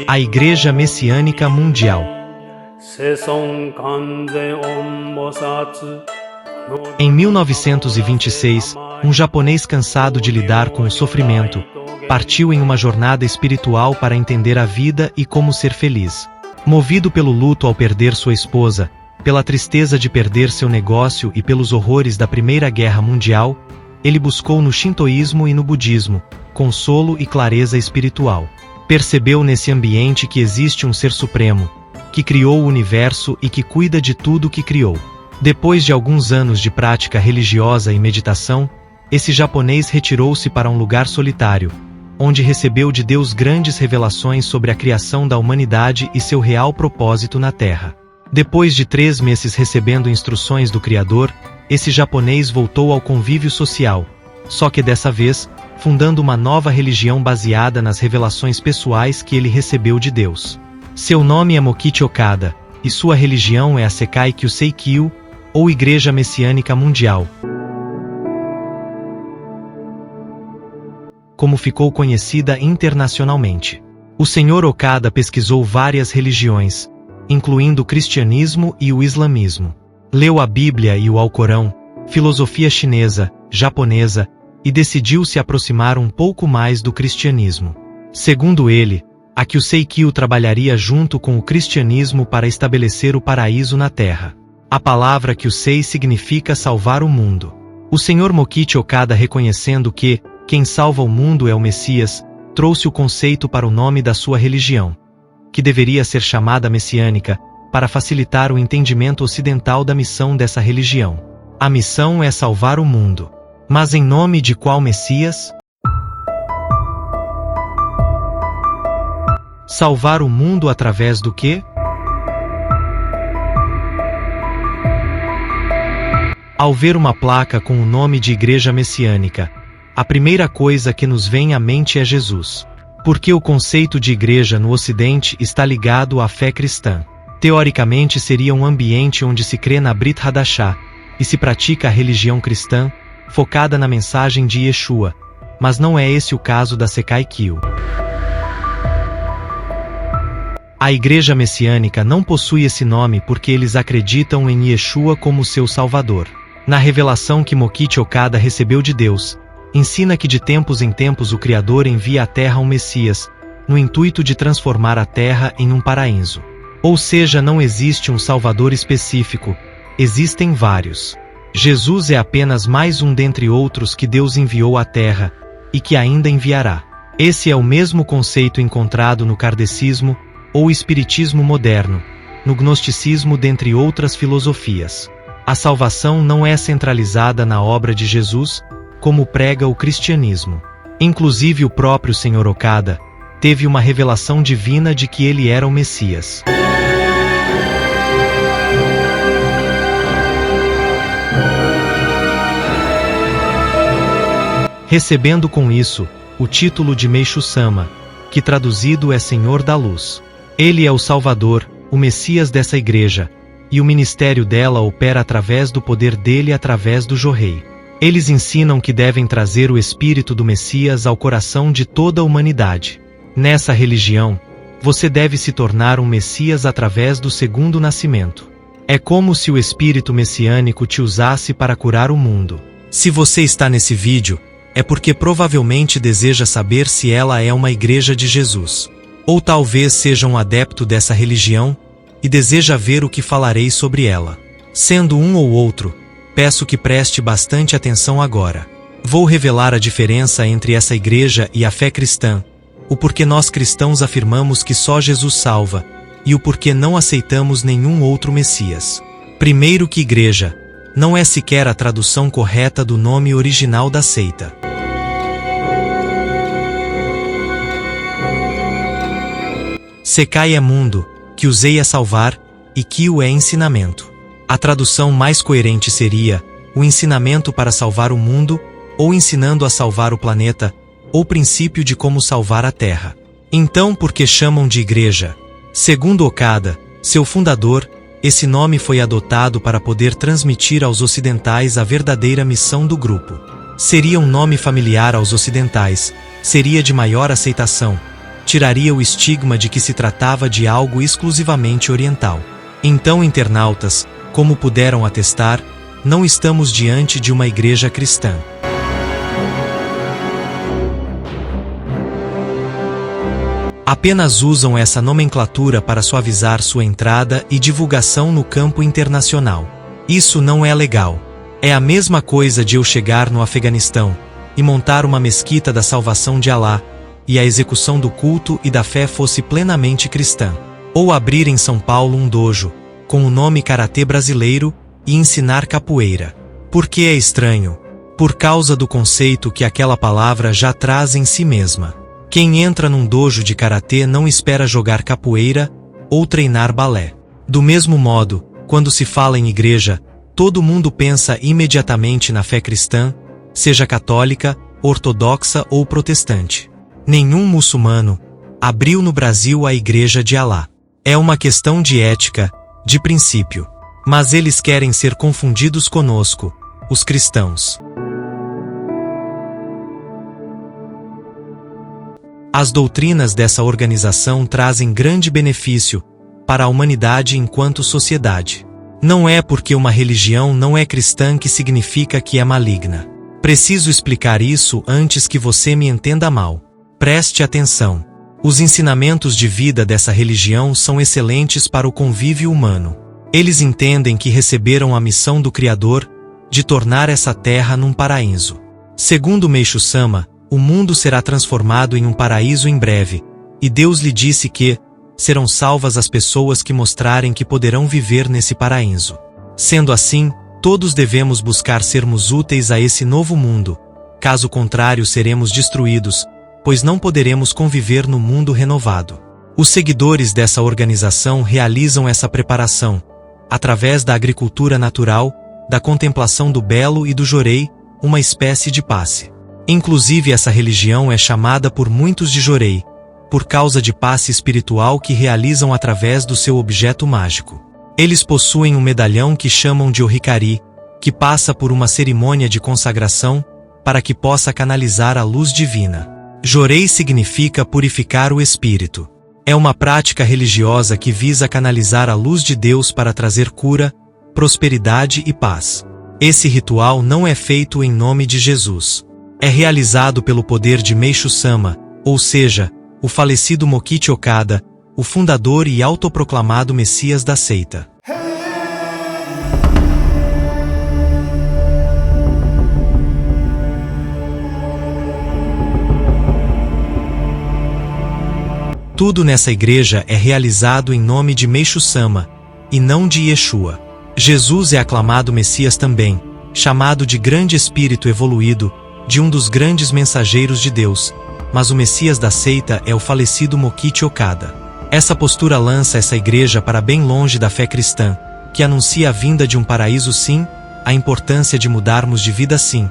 A Igreja Messiânica Mundial. Em 1926, um japonês cansado de lidar com o sofrimento, partiu em uma jornada espiritual para entender a vida e como ser feliz. Movido pelo luto ao perder sua esposa, pela tristeza de perder seu negócio e pelos horrores da Primeira Guerra Mundial, ele buscou no shintoísmo e no budismo consolo e clareza espiritual. Percebeu nesse ambiente que existe um ser supremo, que criou o universo e que cuida de tudo que criou. Depois de alguns anos de prática religiosa e meditação, esse japonês retirou-se para um lugar solitário, onde recebeu de Deus grandes revelações sobre a criação da humanidade e seu real propósito na Terra. Depois de 3 meses recebendo instruções do Criador, esse japonês voltou ao convívio social, só que dessa vez, fundando uma nova religião baseada nas revelações pessoais que ele recebeu de Deus. Seu nome é Mokichi Okada, e sua religião é a Sekai Kyusei Kyu, ou Igreja Messiânica Mundial, como ficou conhecida internacionalmente. O Sr. Okada pesquisou várias religiões, incluindo o cristianismo e o islamismo. Leu a Bíblia e o Alcorão, filosofia chinesa, japonesa, e decidiu se aproximar um pouco mais do cristianismo. Segundo ele, a Kyusei Kyu trabalharia junto com o cristianismo para estabelecer o paraíso na Terra. A palavra Kyusei significa salvar o mundo. O Sr. Mokichi Okada, reconhecendo que quem salva o mundo é o Messias, trouxe o conceito para o nome da sua religião, que deveria ser chamada messiânica, para facilitar o entendimento ocidental da missão dessa religião. A missão é salvar o mundo. Mas em nome de qual Messias? Salvar o mundo através do quê? Ao ver uma placa com o nome de Igreja Messiânica, a primeira coisa que nos vem à mente é Jesus. Porque o conceito de igreja no Ocidente está ligado à fé cristã. Teoricamente seria um ambiente onde se crê na Brit Hadashah, e se pratica a religião cristã, focada na mensagem de Yeshua, mas não é esse o caso da Sekai Kyu. A Igreja Messiânica não possui esse nome porque eles acreditam em Yeshua como seu Salvador. Na revelação que Mokichi Okada recebeu de Deus, ensina que de tempos em tempos o Criador envia à Terra um Messias, no intuito de transformar a Terra em um paraíso. Ou seja, não existe um Salvador específico, existem vários. Jesus é apenas mais um dentre outros que Deus enviou à Terra, e que ainda enviará. Esse é o mesmo conceito encontrado no kardecismo, ou espiritismo moderno, no gnosticismo, dentre outras filosofias. A salvação não é centralizada na obra de Jesus, como prega o cristianismo. Inclusive o próprio Sr. Okada teve uma revelação divina de que ele era o Messias. Recebendo com isso o título de Meishu-sama, que traduzido é Senhor da Luz. Ele é o Salvador, o Messias dessa igreja, e o ministério dela opera através do poder dele através do Jorrei. Eles ensinam que devem trazer o espírito do Messias ao coração de toda a humanidade. Nessa religião, você deve se tornar um Messias através do segundo nascimento. É como se o espírito messiânico te usasse para curar o mundo. Se você está nesse vídeo, é porque provavelmente deseja saber se ela é uma igreja de Jesus. Ou talvez seja um adepto dessa religião, e deseja ver o que falarei sobre ela. Sendo um ou outro, peço que preste bastante atenção agora. Vou revelar a diferença entre essa igreja e a fé cristã, o porquê nós cristãos afirmamos que só Jesus salva, e o porquê não aceitamos nenhum outro Messias. Primeiro, que igreja não é sequer a tradução correta do nome original da seita. Sekai é mundo, Kyusei é salvar, e Kyu é ensinamento. A tradução mais coerente seria o ensinamento para salvar o mundo, ou ensinando a salvar o planeta, ou princípio de como salvar a Terra. Então, por que chamam de igreja? Segundo Okada, seu fundador, esse nome foi adotado para poder transmitir aos ocidentais a verdadeira missão do grupo. Seria um nome familiar aos ocidentais, seria de maior aceitação, tiraria o estigma de que se tratava de algo exclusivamente oriental. Então, internautas, como puderam atestar, não estamos diante de uma igreja cristã. Apenas usam essa nomenclatura para suavizar sua entrada e divulgação no campo internacional. Isso não é legal. É a mesma coisa de eu chegar no Afeganistão e montar uma mesquita da salvação de Alá, e a execução do culto e da fé fosse plenamente cristã. Ou abrir em São Paulo um dojo, com o nome Karatê Brasileiro, e ensinar capoeira. Por que é estranho? Por causa do conceito que aquela palavra já traz em si mesma. Quem entra num dojo de karatê não espera jogar capoeira ou treinar balé. Do mesmo modo, quando se fala em igreja, todo mundo pensa imediatamente na fé cristã, seja católica, ortodoxa ou protestante. Nenhum muçulmano abriu no Brasil a Igreja de Alá. É uma questão de ética, de princípio. Mas eles querem ser confundidos conosco, os cristãos. As doutrinas dessa organização trazem grande benefício para a humanidade enquanto sociedade. Não é porque uma religião não é cristã que significa que é maligna. Preciso explicar isso antes que você me entenda mal. Preste atenção. Os ensinamentos de vida dessa religião são excelentes para o convívio humano. Eles entendem que receberam a missão do Criador de tornar essa terra num paraíso. Segundo Meixo Sama, o mundo será transformado em um paraíso em breve, e Deus lhe disse que serão salvas as pessoas que mostrarem que poderão viver nesse paraíso. Sendo assim, todos devemos buscar sermos úteis a esse novo mundo, caso contrário seremos destruídos, pois não poderemos conviver no mundo renovado. Os seguidores dessa organização realizam essa preparação, através da agricultura natural, da contemplação do belo e do jorei, uma espécie de passe. Inclusive essa religião é chamada por muitos de jorei, por causa de passe espiritual que realizam através do seu objeto mágico. Eles possuem um medalhão que chamam de Oricari, que passa por uma cerimônia de consagração, para que possa canalizar a luz divina. Jorei significa purificar o espírito. É uma prática religiosa que visa canalizar a luz de Deus para trazer cura, prosperidade e paz. Esse ritual não é feito em nome de Jesus. É realizado pelo poder de Meixo Sama, ou seja, o falecido Mokichi Okada, o fundador e autoproclamado Messias da seita. Tudo nessa igreja é realizado em nome de Meixo Sama, e não de Yeshua. Jesus é aclamado Messias também, chamado de grande espírito evoluído, de um dos grandes mensageiros de Deus, mas o Messias da seita é o falecido Mokichi Okada. Essa postura lança essa igreja para bem longe da fé cristã, que anuncia a vinda de um paraíso sim, a importância de mudarmos de vida sim,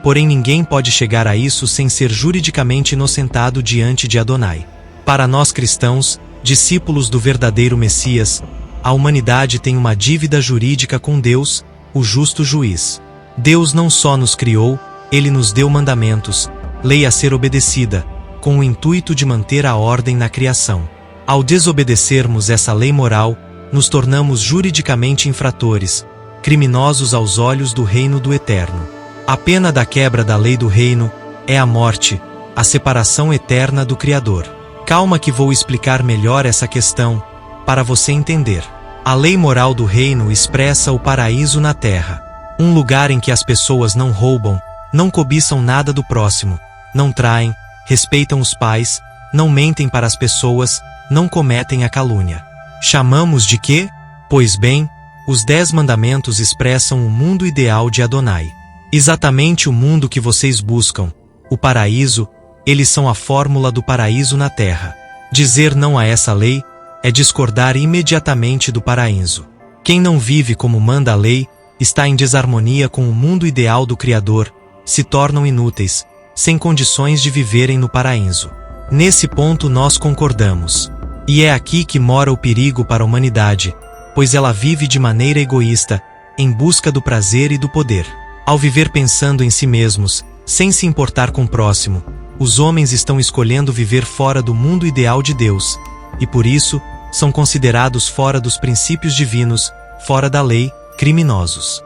porém ninguém pode chegar a isso sem ser juridicamente inocentado diante de Adonai. Para nós cristãos, discípulos do verdadeiro Messias, a humanidade tem uma dívida jurídica com Deus, o justo juiz. Deus não só nos criou, Ele nos deu mandamentos, lei a ser obedecida, com o intuito de manter a ordem na criação. Ao desobedecermos essa lei moral, nos tornamos juridicamente infratores, criminosos aos olhos do reino do Eterno. A pena da quebra da lei do reino é a morte, a separação eterna do Criador. Calma que vou explicar melhor essa questão, para você entender. A lei moral do reino expressa o paraíso na terra. Um lugar em que as pessoas não roubam, não cobiçam nada do próximo, não traem, respeitam os pais, não mentem para as pessoas, não cometem a calúnia. Chamamos de quê? Pois bem, os 10 mandamentos expressam o mundo ideal de Adonai. Exatamente o mundo que vocês buscam, o paraíso, eles são a fórmula do paraíso na terra. Dizer não a essa lei é discordar imediatamente do paraíso. Quem não vive como manda a lei, está em desarmonia com o mundo ideal do Criador, se tornam inúteis, sem condições de viverem no paraíso. Nesse ponto nós concordamos. E é aqui que mora o perigo para a humanidade, pois ela vive de maneira egoísta, em busca do prazer e do poder. Ao viver pensando em si mesmos, sem se importar com o próximo, os homens estão escolhendo viver fora do mundo ideal de Deus, e por isso, são considerados fora dos princípios divinos, fora da lei, criminosos.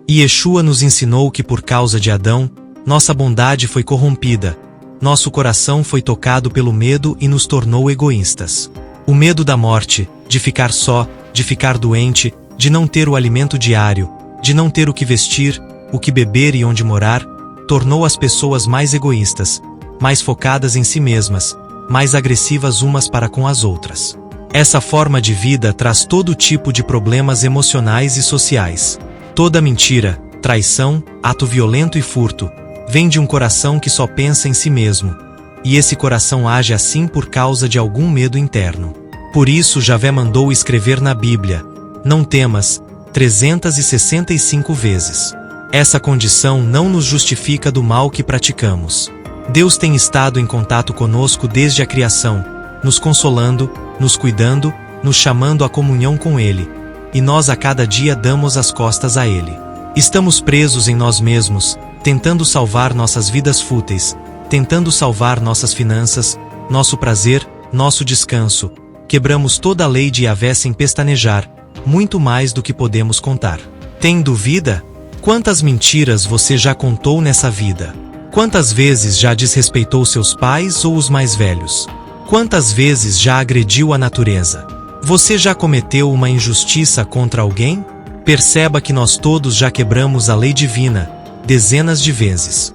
E Yeshua nos ensinou que por causa de Adão, nossa bondade foi corrompida, nosso coração foi tocado pelo medo e nos tornou egoístas. O medo da morte, de ficar só, de ficar doente, de não ter o alimento diário, de não ter o que vestir, o que beber e onde morar, tornou as pessoas mais egoístas, mais focadas em si mesmas, mais agressivas umas para com as outras. Essa forma de vida traz todo tipo de problemas emocionais e sociais. Toda mentira, traição, ato violento e furto, vem de um coração que só pensa em si mesmo, e esse coração age assim por causa de algum medo interno. Por isso Javé mandou escrever na Bíblia: não temas, 365 vezes. Essa condição não nos justifica do mal que praticamos. Deus tem estado em contato conosco desde a criação, nos consolando, nos cuidando, nos chamando à comunhão com Ele, e nós a cada dia damos as costas a Ele. Estamos presos em nós mesmos, tentando salvar nossas vidas fúteis, tentando salvar nossas finanças, nosso prazer, nosso descanso. Quebramos toda a lei de Yahvé sem pestanejar, muito mais do que podemos contar. Tem dúvida? Quantas mentiras você já contou nessa vida? Quantas vezes já desrespeitou seus pais ou os mais velhos? Quantas vezes já agrediu a natureza? Você já cometeu uma injustiça contra alguém? Perceba que nós todos já quebramos a lei divina, dezenas de vezes.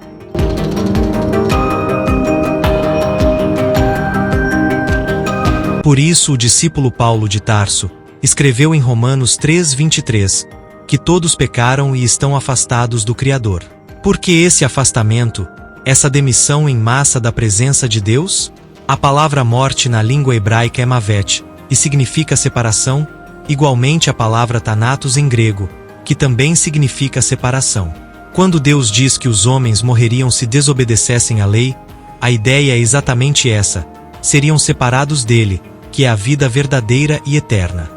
Por isso o discípulo Paulo de Tarso escreveu em Romanos 3:23, que todos pecaram e estão afastados do Criador. Por que esse afastamento, essa demissão em massa da presença de Deus? A palavra morte na língua hebraica é mavet, e significa separação, igualmente a palavra thanatos em grego, que também significa separação. Quando Deus diz que os homens morreriam se desobedecessem à lei, a ideia é exatamente essa: seriam separados dele, que é a vida verdadeira e eterna.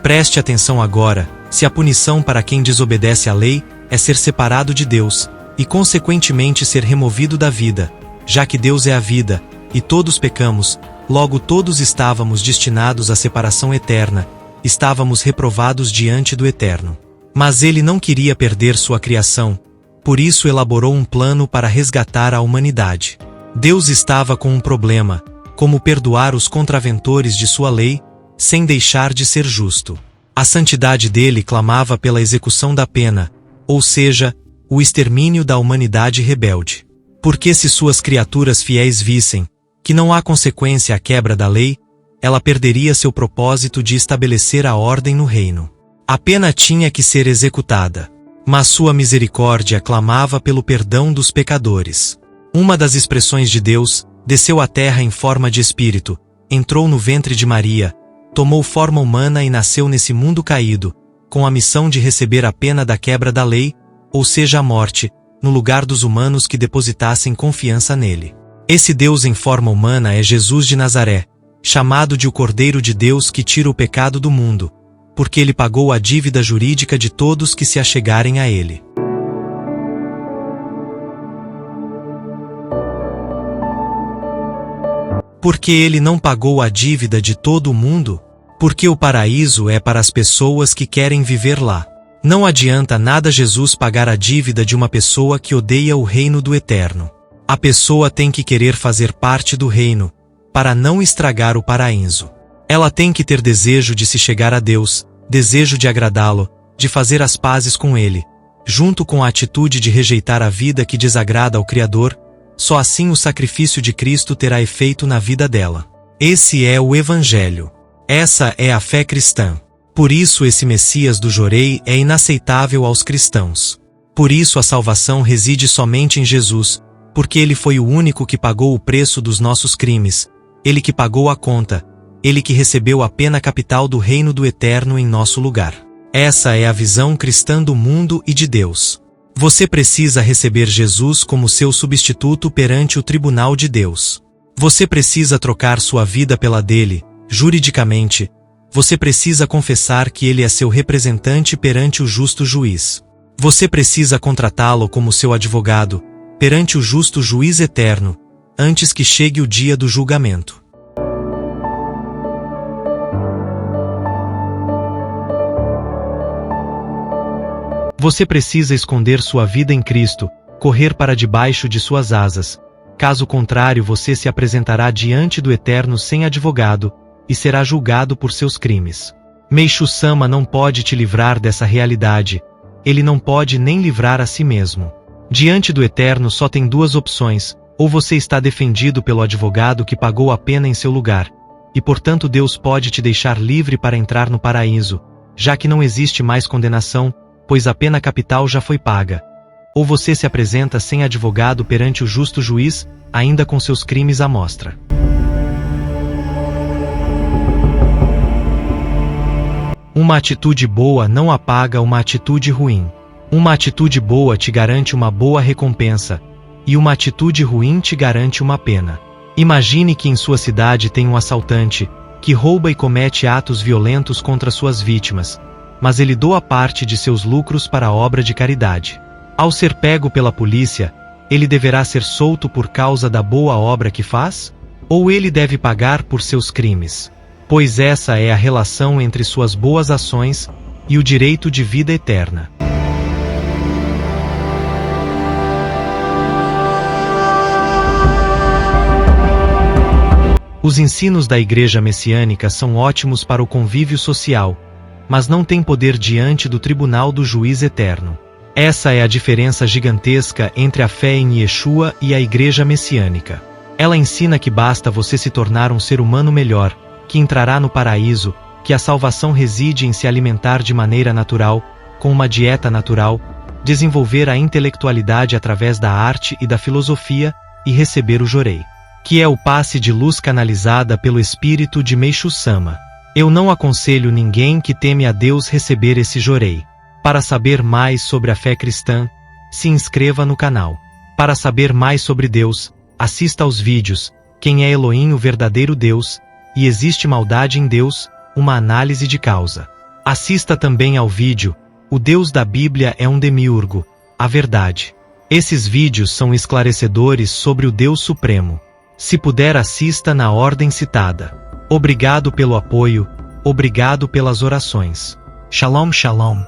Preste atenção agora: se a punição para quem desobedece à lei é ser separado de Deus, e consequentemente ser removido da vida, já que Deus é a vida, e todos pecamos, logo todos estávamos destinados à separação eterna, estávamos reprovados diante do Eterno. Mas ele não queria perder sua criação, por isso elaborou um plano para resgatar a humanidade. Deus estava com um problema: como perdoar os contraventores de sua lei, sem deixar de ser justo. A santidade dele clamava pela execução da pena, ou seja, o extermínio da humanidade rebelde. Porque se suas criaturas fiéis vissem que não há consequência à quebra da lei, ela perderia seu propósito de estabelecer a ordem no reino. A pena tinha que ser executada, mas sua misericórdia clamava pelo perdão dos pecadores. Uma das expressões de Deus desceu à terra em forma de espírito, entrou no ventre de Maria, tomou forma humana e nasceu nesse mundo caído, com a missão de receber a pena da quebra da lei, ou seja, a morte, no lugar dos humanos que depositassem confiança nele. Esse Deus em forma humana é Jesus de Nazaré, chamado de o Cordeiro de Deus que tira o pecado do mundo, porque ele pagou a dívida jurídica de todos que se achegarem a ele. Porque ele não pagou a dívida de todo o mundo? Porque o paraíso é para as pessoas que querem viver lá. Não adianta nada Jesus pagar a dívida de uma pessoa que odeia o reino do Eterno. A pessoa tem que querer fazer parte do reino, para não estragar o paraíso. Ela tem que ter desejo de se chegar a Deus, desejo de agradá-lo, de fazer as pazes com ele, junto com a atitude de rejeitar a vida que desagrada ao Criador. Só assim o sacrifício de Cristo terá efeito na vida dela. Esse é o Evangelho. Essa é a fé cristã. Por isso esse Messias do Jorei é inaceitável aos cristãos. Por isso a salvação reside somente em Jesus, porque ele foi o único que pagou o preço dos nossos crimes, ele que pagou a conta, ele que recebeu a pena capital do reino do Eterno em nosso lugar. Essa é a visão cristã do mundo e de Deus. Você precisa receber Jesus como seu substituto perante o tribunal de Deus. Você precisa trocar sua vida pela dele, juridicamente, Você precisa confessar que ele é seu representante perante o justo juiz. Você precisa contratá-lo como seu advogado, perante o justo juiz eterno, antes que chegue o dia do julgamento. Você precisa esconder sua vida em Cristo, correr para debaixo de suas asas. Caso contrário, você se apresentará diante do Eterno sem advogado e será julgado por seus crimes. Meishu Sama não pode te livrar dessa realidade. Ele não pode nem livrar a si mesmo. Diante do Eterno só tem duas opções: ou você está defendido pelo advogado que pagou a pena em seu lugar, e portanto Deus pode te deixar livre para entrar no paraíso, já que não existe mais condenação, pois a pena capital já foi paga. Ou você se apresenta sem advogado perante o justo juiz, ainda com seus crimes à mostra. Uma atitude boa não apaga uma atitude ruim. Uma atitude boa te garante uma boa recompensa, e uma atitude ruim te garante uma pena. Imagine que em sua cidade tem um assaltante, que rouba e comete atos violentos contra suas vítimas, mas ele doa parte de seus lucros para a obra de caridade. Ao ser pego pela polícia, ele deverá ser solto por causa da boa obra que faz? Ou ele deve pagar por seus crimes? Pois essa é a relação entre suas boas ações e o direito de vida eterna. Os ensinos da Igreja Messiânica são ótimos para o convívio social, mas não têm poder diante do tribunal do juiz eterno. Essa é a diferença gigantesca entre a fé em Yeshua e a Igreja Messiânica. Ela ensina que basta você se tornar um ser humano melhor, que entrará no paraíso, que a salvação reside em se alimentar de maneira natural, com uma dieta natural, desenvolver a intelectualidade através da arte e da filosofia, e receber o jorei, que é o passe de luz canalizada pelo espírito de Meishu Sama. Eu não aconselho ninguém que teme a Deus receber esse jorei. Para saber mais sobre a fé cristã, se inscreva no canal. Para saber mais sobre Deus, assista aos vídeos Quem é Elohim, o verdadeiro Deus, e Existe maldade em Deus? Uma análise de causa. Assista também ao vídeo O Deus da Bíblia é um demiurgo, a verdade. Esses vídeos são esclarecedores sobre o Deus Supremo. Se puder, assista na ordem citada. Obrigado pelo apoio, obrigado pelas orações. Shalom, shalom.